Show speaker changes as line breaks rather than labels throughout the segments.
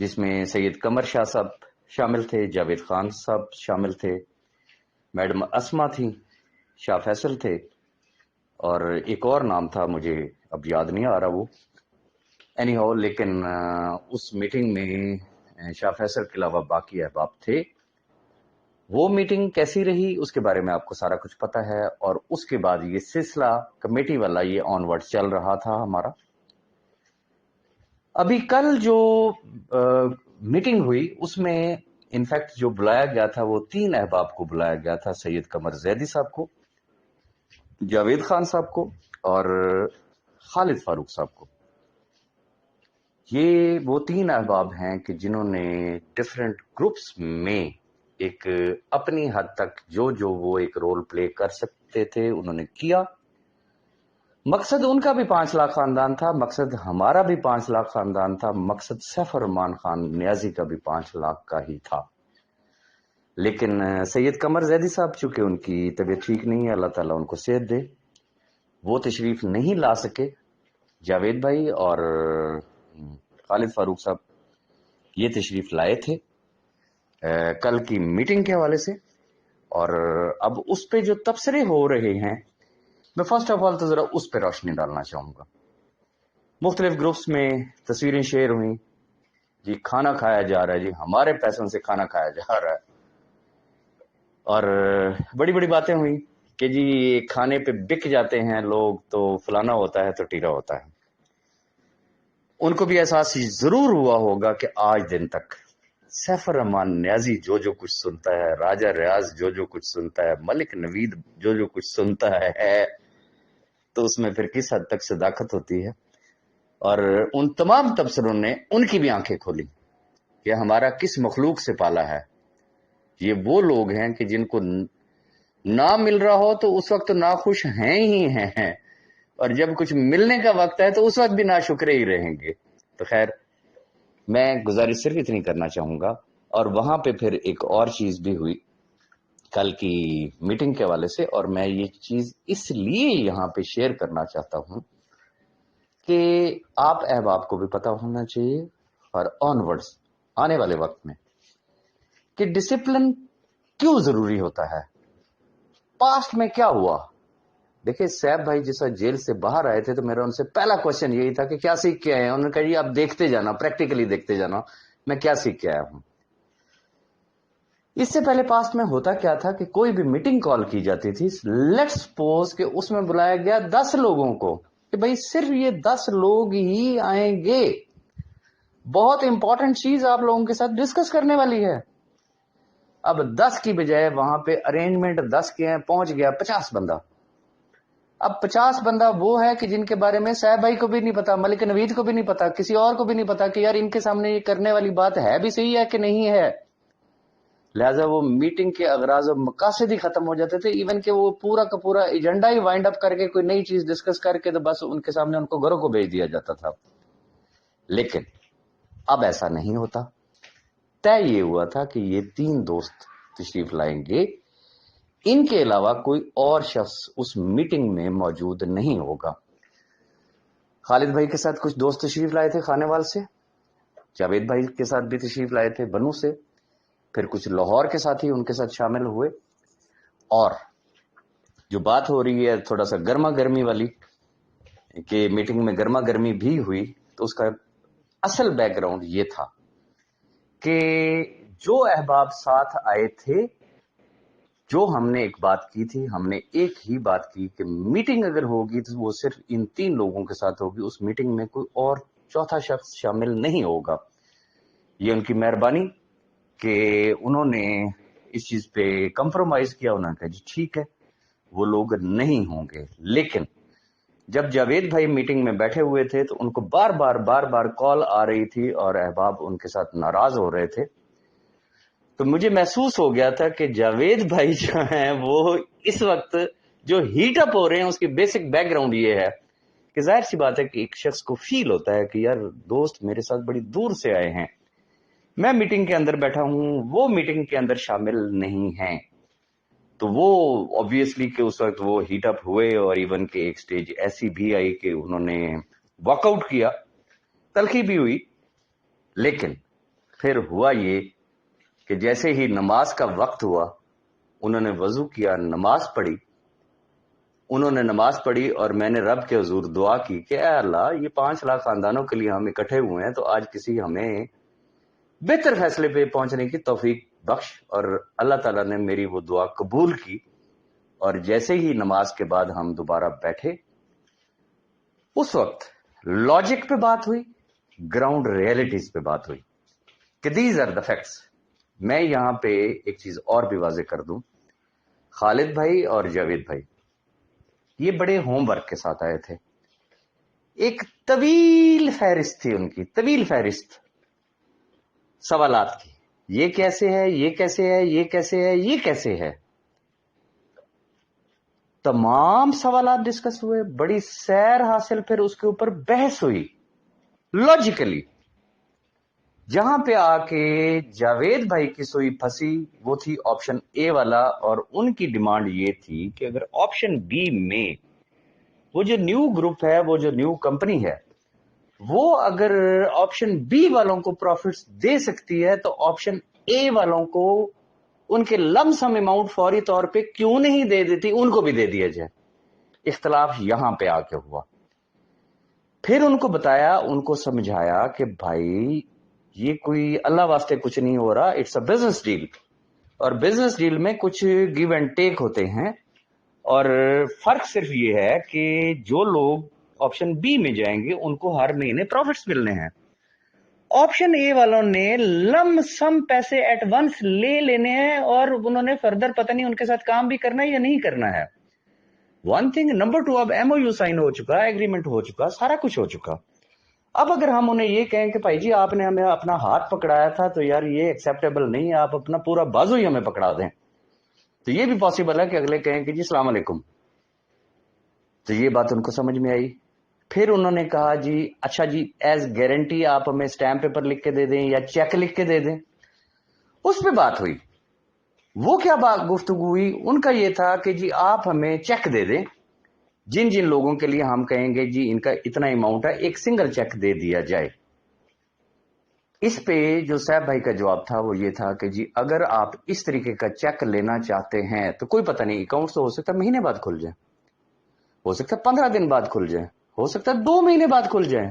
جس میں سید قمر شاہ صاحب شامل تھے، جاوید خان صاحب شامل تھے، میڈم اسما تھی، شاہ فیصل تھے، اور ایک اور نام تھا مجھے اب یاد نہیں آ رہا وہ اینی ہاؤ، لیکن اس میٹنگ میں شاہ فیصل کے علاوہ باقی احباب تھے۔ وہ میٹنگ کیسی رہی اس کے بارے میں آپ کو سارا کچھ پتا ہے، اور اس کے بعد یہ سلسلہ کمیٹی والا یہ آن ورڈ چل رہا تھا ہمارا۔ ابھی کل جو میٹنگ ہوئی اس میں انفیکٹ جو بلایا گیا تھا وہ 3 احباب کو بلایا گیا تھا، سید قمر زیدی صاحب کو، جاوید خان صاحب کو، اور خالد فاروق صاحب کو۔ یہ وہ 3 احباب ہیں کہ جنہوں نے ڈفرینٹ گروپس میں ایک اپنی حد تک جو وہ ایک رول پلے کر سکتے تھے انہوں نے کیا۔ مقصد ان کا بھی 5 لاکھ خاندان تھا، مقصد ہمارا بھی 5 لاکھ خاندان تھا، مقصد سیف الرحمان خان نیازی کا بھی 5 لاکھ کا ہی تھا۔ لیکن سید قمر زیدی صاحب چونکہ ان کی طبیعت ٹھیک نہیں ہے، اللہ تعالیٰ ان کو صحت دے، وہ تشریف نہیں لا سکے۔ جاوید بھائی اور خالد فاروق صاحب یہ تشریف لائے تھے کل کی میٹنگ کے حوالے سے، اور اب اس پہ جو تبصرے ہو رہے ہیں میں فرسٹ آف آل تو ذرا اس پہ روشنی ڈالنا چاہوں گا۔ مختلف گروپس میں تصویریں شیئر ہوئیں، جی کھانا کھایا جا رہا ہے، جی ہمارے پیسوں سے کھانا کھایا جا رہا ہے، اور بڑی بڑی باتیں ہوئی کہ جی کھانے پہ بک جاتے ہیں لوگ تو فلانا ہوتا ہے تو ٹیرا ہوتا ہے۔ ان کو بھی احساس ضرور ہوا ہوگا کہ آج دن تک سیف الرحمان نیازی جو کچھ سنتا ہے، راجہ ریاض جو کچھ سنتا ہے، ملک نوید جو کچھ سنتا ہے، تو اس میں پھر کس حد تک صداقت ہوتی ہے۔ اور ان تمام تبصروں نے ان کی بھی آنکھیں کھولی کہ ہمارا کس مخلوق سے پالا ہے۔ یہ وہ لوگ ہیں کہ جن کو نہ مل رہا ہو تو اس وقت ناخوش ہیں ہی ہیں، اور جب کچھ ملنے کا وقت ہے تو اس وقت بھی ناشکرے ہی رہیں گے۔ تو خیر میں گزارش صرف اتنی کرنا چاہوں گا۔ اور وہاں پہ پھر ایک اور چیز بھی ہوئی کل کی میٹنگ کے حوالے سے، اور میں یہ چیز اس لیے یہاں پہ شیئر کرنا چاہتا ہوں کہ آپ احباب کو بھی پتا ہونا چاہیے اور آن ورڈز آنے والے وقت میں کہ ڈسپلن کیوں ضروری ہوتا ہے۔ پاسٹ میں کیا ہوا؟ دیکھیں سیف بھائی جیسا جیل سے باہر آئے تھے تو میرا ان سے پہلا کوشچن یہی تھا کہ کیا سیکھ کے آئے ہیں؟ انہوں نے کہا جی آپ دیکھتے جانا، پریکٹیکلی دیکھتے جانا میں کیا سیکھ کے آیا ہوں۔ اس سے پہلے پاسٹ میں ہوتا کیا تھا کہ کوئی بھی میٹنگ کال کی جاتی تھی، لیٹس سپوز کہ اس میں بلایا گیا 10 لوگوں کو کہ بھائی صرف یہ 10 لوگ ہی آئیں گے، بہت امپورٹنٹ چیز آپ لوگوں کے ساتھ ڈسکس کرنے والی ہے۔ اب 10 کی بجائے وہاں پہ ارینجمنٹ 10 کے ہیں، پہنچ گیا 50 بندہ۔ اب 50 بندہ وہ ہے کہ جن کے بارے میں صاحب بھائی کو بھی نہیں پتا، ملک نوید کو بھی نہیں پتا، کسی اور کو بھی نہیں پتا کہ یار ان کے سامنے یہ کرنے والی بات ہے بھی صحیح ہے کہ نہیں ہے۔ لہٰذا وہ میٹنگ کے اغراض و مقاصد ہی ختم ہو جاتے تھے، ایون کہ وہ پورا کا پورا ایجنڈا ہی وائنڈ اپ کر کے کوئی نئی چیز ڈسکس کر کے تو بس ان کے سامنے ان کو گھروں کو بھیج دیا جاتا تھا۔ لیکن اب ایسا نہیں ہوتا۔ طے یہ ہوا تھا کہ یہ 3 دوست تشریف لائیں گے، ان کے علاوہ کوئی اور شخص اس میٹنگ میں موجود نہیں ہوگا۔ خالد بھائی کے ساتھ کچھ دوست تشریف لائے تھے خانے وال سے، جاوید بھائی کے ساتھ بھی تشریف لائے تھے بنو سے، پھر کچھ لاہور کے ساتھی ان کے ساتھ شامل ہوئے، اور جو بات ہو رہی ہے تھوڑا سا گرما گرمی والی کہ میٹنگ میں گرما گرمی بھی ہوئی، تو اس کا اصل بیک گراؤنڈ یہ تھا کہ جو احباب ساتھ آئے تھے، جو ہم نے ایک بات کی تھی، ہم نے ایک ہی بات کی کہ میٹنگ اگر ہوگی تو وہ صرف ان 3 لوگوں کے ساتھ ہوگی، اس میٹنگ میں کوئی اور چوتھا شخص شامل نہیں ہوگا۔ یہ ان کی مہربانی کہ انہوں نے اس چیز پہ کمپرومائز کیا، انہوں نے کہا جی ٹھیک ہے وہ لوگ نہیں ہوں گے۔ لیکن جب جاوید بھائی میٹنگ میں بیٹھے ہوئے تھے تو ان کو بار بار کال آ رہی تھی اور احباب ان کے ساتھ ناراض ہو رہے تھے، تو مجھے محسوس ہو گیا تھا کہ جاوید بھائی جو ہیں وہ اس وقت جو ہیٹ اپ ہو رہے ہیں اس کی بیسک بیک گراؤنڈ یہ ہے کہ ظاہر سی بات ہے کہ ایک شخص کو فیل ہوتا ہے کہ یار دوست میرے ساتھ بڑی دور سے آئے ہیں، میں میٹنگ کے اندر بیٹھا ہوں، وہ میٹنگ کے اندر شامل نہیں ہیں، تو وہ obviously کہ اس وقت وہ ہیٹ اپ ہوئے، اور ایون کہ ایک سٹیج ایسی بھی آئی کہ انہوں نے واک آؤٹ کیا، تلخی بھی ہوئی۔ لیکن پھر ہوا یہ کہ جیسے ہی نماز کا وقت ہوا انہوں نے وضو کیا, نماز پڑھی. انہوں نے نماز پڑھی اور میں نے رب کے حضور دعا کی کہ اے اللہ, یہ 5 لاکھ خاندانوں کے لیے ہم اکٹھے ہوئے ہیں, تو آج کسی ہمیں بہتر فیصلے پہ پہنچنے کی توفیق بخش. اور اللہ تعالیٰ نے میری وہ دعا قبول کی. اور جیسے ہی نماز کے بعد ہم دوبارہ بیٹھے, اس وقت لاجک پہ بات ہوئی, گراؤنڈ ریئلٹیز پہ بات ہوئی کہ دیز آر دا فیکٹس. میں یہاں پہ ایک چیز اور بھی واضح کر دوں, خالد بھائی اور جاوید بھائی یہ بڑے ہوم ورک کے ساتھ آئے تھے. ایک طویل فہرست تھی ان کی, طویل فہرست سوالات کی. یہ کیسے ہے, یہ کیسے ہے, یہ کیسے ہے, یہ کیسے ہے. تمام سوالات ڈسکس ہوئے, بڑی سیر حاصل, پھر اس کے اوپر بحث ہوئی لاجیکلی. جہاں پہ آ کے جاوید بھائی کی سوئی پھنسی وہ تھی آپشن اے والا, اور ان کی ڈیمانڈ یہ تھی کہ اگر آپشن بی میں وہ جو نیو گروپ ہے, وہ جو نیو کمپنی ہے, وہ اگر آپشن بی والوں کو پروفٹس دے سکتی ہے تو آپشن اے والوں کو ان کے لم سم اماؤنٹ فوری طور پہ کیوں نہیں دے دیتی, ان کو بھی دے دیا جائے. اختلاف یہاں پہ آ کے ہوا. پھر ان کو بتایا, ان کو سمجھایا کہ بھائی یہ کوئی اللہ واسطے کچھ نہیں ہو رہا, اٹس اے بزنس ڈیل, اور بزنس ڈیل میں کچھ گیو اینڈ ٹیک ہوتے ہیں, اور فرق صرف یہ ہے کہ جو لوگ آپشن بی میں جائیں گے ان کو ہر مہینے پروفٹس ملنے ہیں. آپشن اے والوں نے لم سم پیسے ایٹ ونس لے لینے ہیں, اور انہوں نے فردر پتہ نہیں ان کے ساتھ کام بھی کرنا ہے یا نہیں کرنا ہے. One thing. نمبر 2, اب ایم او یو سائن ہو چکا, ایگریمنٹ ہو چکا, سارا کچھ ہو چکا. اب اگر ہم انہیں یہ کہیں کہ بھائی جی آپ نے ہمیں اپنا ہاتھ پکڑایا تھا تو یار یہ ایکسیپٹیبل نہیں ہے, آپ اپنا پورا بازو ہی ہمیں پکڑا دیں, تو یہ بھی پاسبل ہے کہ اگلے کہیں کہ جی السلام علیکم. تو یہ بات ان کو سمجھ میں آئی. پھر انہوں نے کہا جی اچھا جی ایز گارنٹی آپ ہمیں اسٹیمپ پیپر لکھ کے دے دیں یا چیک لکھ کے دے دیں. اس پہ بات ہوئی. وہ کیا بات گفتگو ہوئی, ان کا یہ تھا کہ جی آپ ہمیں چیک دے دیں, جن جن لوگوں کے لیے ہم کہیں گے جی ان کا اتنا اماؤنٹ ہے, ایک سنگل چیک دے دیا جائے. اس پہ جو صاحب بھائی کا جواب تھا وہ یہ تھا کہ جی اگر آپ اس طریقے کا چیک لینا چاہتے ہیں تو کوئی پتہ نہیں, اکاؤنٹ تو ہو سکتا ہے مہینے بعد کھل جائے, ہو سکتا ہے 15 دن بعد کھل جائے, ہو سکتا ہے 2 مہینے بعد کھل جائے,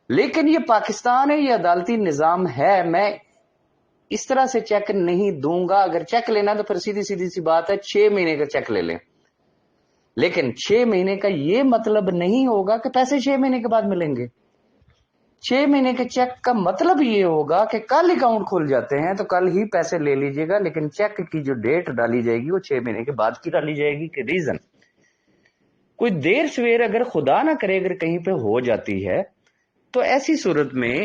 لیکن یہ پاکستان ہے, یہ عدالتی نظام ہے, میں اس طرح سے چیک نہیں دوں گا. اگر چیک لینا تو پھر سیدھی سی بات ہے 6 مہینے کا چیک لے لیں, لیکن 6 مہینے کا یہ مطلب نہیں ہوگا کہ پیسے 6 مہینے کے بعد ملیں گے. 6 مہینے کے چیک کا مطلب یہ ہوگا کہ کل اکاؤنٹ کھل جاتے ہیں تو کل ہی پیسے لے لیجئے گا, لیکن چیک کی جو ڈیٹ ڈالی جائے گی وہ 6 مہینے کے بعد کی ڈالی جائے گی. کہ ریزن کوئی دیر سویر اگر خدا نہ کرے اگر کہیں پہ ہو جاتی ہے تو ایسی صورت میں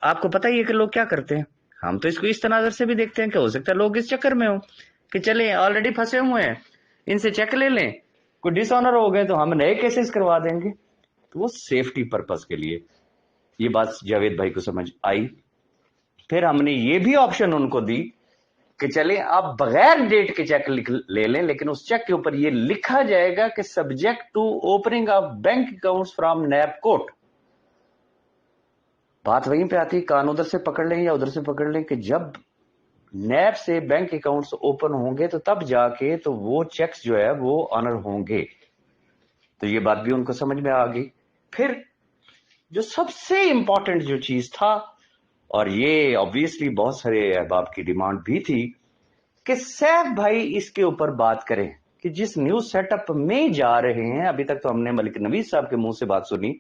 آپ کو پتہ ہی ہے کہ لوگ کیا کرتے ہیں. ہم تو اس کو اس تناظر سے بھی دیکھتے ہیں کہ ہو سکتا ہے لوگ اس چکر میں ہوں کہ چلیں آلریڈی پھنسے ہوئے ہیں, ان سے چیک لے لیں, کوئی ڈس آنر ہو گئے تو ہم نئے کیسز کروا دیں گے. تو وہ سیفٹی پرپز کے لیے یہ بات جاوید بھائی کو سمجھ آئی. پھر ہم نے یہ بھی آپشن ان کو دی کہ چلیں آپ بغیر ڈیٹ کے چیک لے لیں, لیکن اس چیک کے اوپر یہ لکھا جائے گا کہ subject to opening of bank accounts from نیب کوٹ. بات وہیں پہ آتی, کان ادھر سے پکڑ لیں یا ادھر سے پکڑ لیں کہ جب نیب سے بینک اکاؤنٹس اوپن ہوں گے تو تب جا کے تو وہ چیکس جو ہے وہ آنر ہوں گے. تو یہ بات بھی ان کو سمجھ میں آ گئی. پھر جو سب سے امپورٹنٹ جو چیز تھا, اور یہ obviously بہت سارے احباب کی ڈیمانڈ بھی تھی, کہ سیف بھائی اس کے اوپر بات کریں کہ جس نیو سیٹ اپ میں جا رہے ہیں. ابھی تک تو ہم نے ملک نویز صاحب کے منہ سے بات سنی,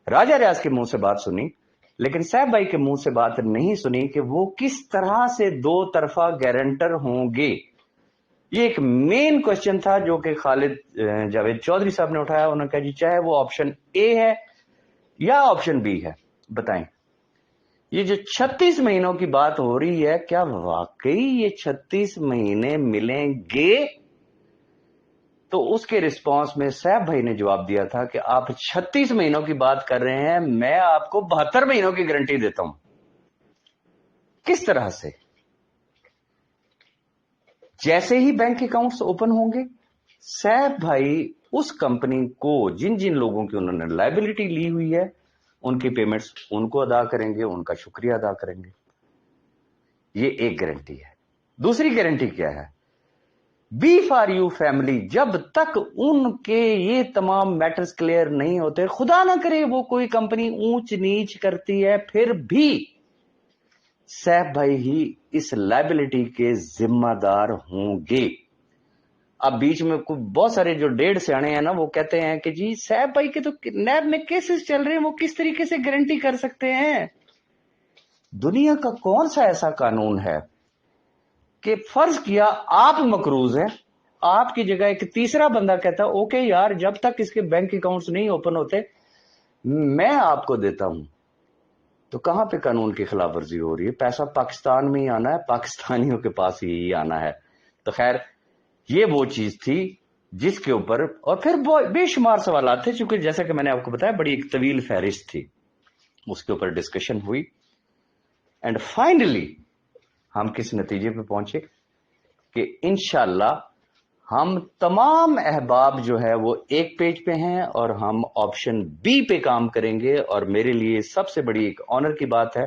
راجہ ریاض کے منہ سے بات سنی, لیکن سیف بھائی کے منہ سے بات نہیں سنی کہ وہ کس طرح سے 2 طرفہ گارنٹر ہوں گے. یہ ایک مین کوشچن تھا جو کہ خالد جاوید چودھری صاحب نے اٹھایا. انہوں نے کہا جی چاہے وہ آپشن اے ہے یا آپشن بی ہے, بتائیں یہ جو 36 مہینوں کی بات ہو رہی ہے کیا واقعی یہ 36 مہینے ملیں گے؟ تو اس کے رسپانس میں سیف بھائی نے جواب دیا تھا کہ آپ 36 مہینوں کی بات کر رہے ہیں, میں آپ کو 72 مہینوں کی گارنٹی دیتا ہوں. کس طرح سے؟ جیسے ہی بینک اکاؤنٹس اوپن ہوں گے, سیف بھائی اس کمپنی کو جن جن لوگوں کی انہوں نے لائبلٹی لی ہوئی ہے ان کی پیمنٹس ان کو ادا کریں گے, ان کا شکریہ ادا کریں گے. یہ ایک گارنٹی ہے. دوسری گارنٹی کیا ہے؟ بی فار یو فیملی, جب تک ان کے یہ تمام میٹرز کلیئر نہیں ہوتے, خدا نہ کرے وہ کوئی کمپنی اونچ نیچ کرتی ہے, پھر بھی سیف بھائی ہی اس لائبلٹی کے ذمہ دار ہوں گے. اب بیچ میں بہت سارے جو 1.5 سیانے ہیں نا, وہ کہتے ہیں کہ جی سیف بھائی کے تو نیب میں کیسز چل رہے ہیں, وہ کس طریقے سے گارنٹی کر سکتے ہیں؟ دنیا کا کون سا ایسا قانون ہے کہ فرض کیا آپ مقروض ہیں, آپ کی جگہ ایک تیسرا بندہ کہتا ہے اوکے یار جب تک اس کے بینک اکاؤنٹس نہیں اوپن ہوتے میں آپ کو دیتا ہوں, تو کہاں پہ قانون کی خلاف ورزی ہو رہی ہے؟ پیسہ پاکستان میں ہی آنا ہے, پاکستانیوں کے پاس ہی آنا ہے. تو خیر یہ وہ چیز تھی جس کے اوپر, اور پھر بے شمار سوالات تھے, چونکہ جیسا کہ میں نے آپ کو بتایا بڑی ایک طویل فہرست تھی, اس کے اوپر ڈسکشن ہوئی, اینڈ فائنلی ہم کس نتیجے پہ پہنچے کہ انشاءاللہ ہم تمام احباب جو ہے وہ ایک پیج پہ ہیں اور ہم آپشن بی پہ کام کریں گے. اور میرے لیے سب سے بڑی ایک آنر کی بات ہے,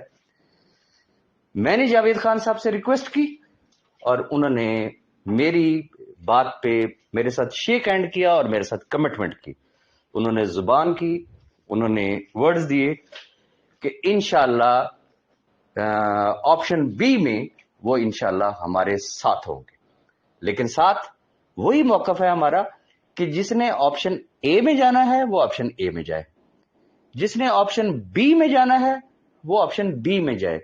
میں نے جاوید خان صاحب سے ریکویسٹ کی اور انہوں نے میری بات پہ میرے ساتھ شیک ہینڈ کیا اور میرے ساتھ کمٹمنٹ کی. انہوں نے زبان کی, انہوں نے ورڈز دیے کہ انشاءاللہ آپشن بی میں وہ انشاءاللہ ہمارے ساتھ ہوں گے. لیکن ساتھ وہی موقف ہے ہمارا کہ جس نے آپشن اے میں جانا ہے وہ آپشن اے میں جائے, جس نے آپشن بی میں جانا ہے وہ آپشن بی میں جائے.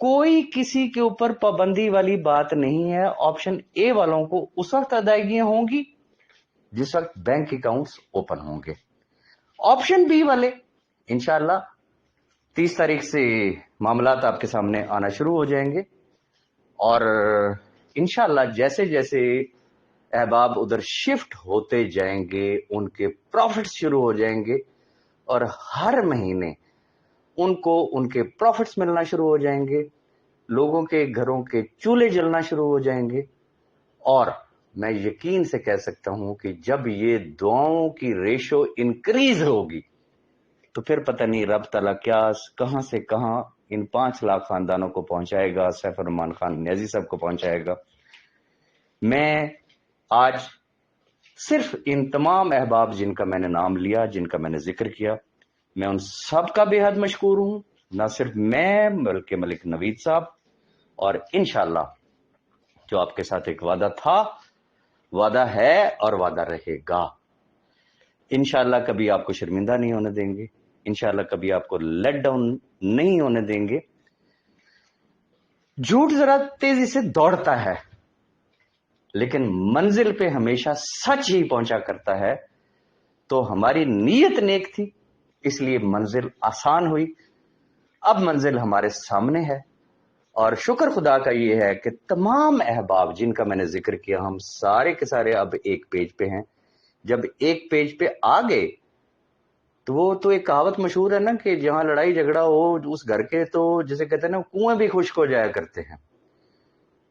کوئی کسی کے اوپر پابندی والی بات نہیں ہے. آپشن اے والوں کو اس وقت ادائیگیاں ہوں گی جس وقت بینک اکاؤنٹس اوپن ہوں گے. آپشن بی والے انشاءاللہ 30 تاریخ سے معاملات آپ کے سامنے آنا شروع ہو جائیں گے, اور انشاءاللہ جیسے جیسے احباب ادھر شفٹ ہوتے جائیں گے ان کے پروفٹس شروع ہو جائیں گے, اور ہر مہینے ان کو ان کے پروفٹس ملنا شروع ہو جائیں گے, لوگوں کے گھروں کے چولہے جلنا شروع ہو جائیں گے. اور میں یقین سے کہہ سکتا ہوں کہ جب یہ دعاؤں کی ریشو انکریز ہوگی تو پھر پتہ نہیں رب تعالیٰ کیا کہاں سے کہاں ان 5 لاکھ خاندانوں کو پہنچائے گا, سیف الرحمان خان نیازی صاحب کو پہنچائے گا. میں آج صرف ان تمام احباب جن کا میں نے نام لیا, جن کا میں نے ذکر کیا, میں ان سب کا بے حد مشکور ہوں, نہ صرف میں بلکہ ملک نوید صاحب. اور انشاءاللہ جو آپ کے ساتھ ایک وعدہ تھا, وعدہ ہے اور وعدہ رہے گا. انشاءاللہ کبھی آپ کو شرمندہ نہیں ہونے دیں گے, انشاءاللہ کبھی آپ کو لیٹ ڈاؤن نہیں ہونے دیں گے. جھوٹ ذرا تیزی سے دوڑتا ہے لیکن منزل پہ ہمیشہ سچ ہی پہنچا کرتا ہے. تو ہماری نیت نیک تھی اس لیے منزل آسان ہوئی. اب منزل ہمارے سامنے ہے, اور شکر خدا کا یہ ہے کہ تمام احباب جن کا میں نے ذکر کیا ہم سارے کے سارے اب ایک پیج پہ ہیں. جب ایک پیج پہ آ گئے تو وہ تو ایک کہاوت مشہور ہے نا کہ جہاں لڑائی جھگڑا ہو اس گھر کے تو جسے کہتے ہیں نا کنویں بھی خشک ہو جایا کرتے ہیں.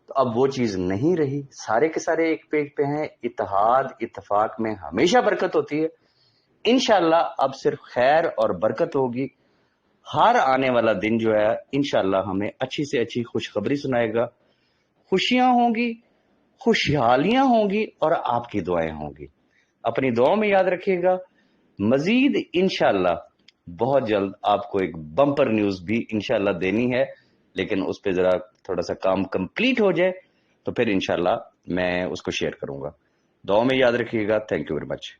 تو اب وہ چیز نہیں رہی, سارے کے سارے ایک پیج پہ ہیں. اتحاد اتفاق میں ہمیشہ برکت ہوتی ہے. انشاءاللہ اب صرف خیر اور برکت ہوگی. ہر آنے والا دن جو ہے انشاءاللہ ہمیں اچھی سے اچھی خوشخبری سنائے گا, خوشیاں ہوں گی, خوشحالیاں ہوں گی, اور آپ کی دعائیں ہوں گی. اپنی دعاؤں میں یاد رکھیے گا. مزید انشاءاللہ بہت جلد آپ کو ایک بمپر نیوز بھی انشاءاللہ دینی ہے, لیکن اس پہ ذرا تھوڑا سا کام کمپلیٹ ہو جائے تو پھر انشاءاللہ میں اس کو شیئر کروں گا. دعاؤں میں یاد رکھیے گا. Thank you very much.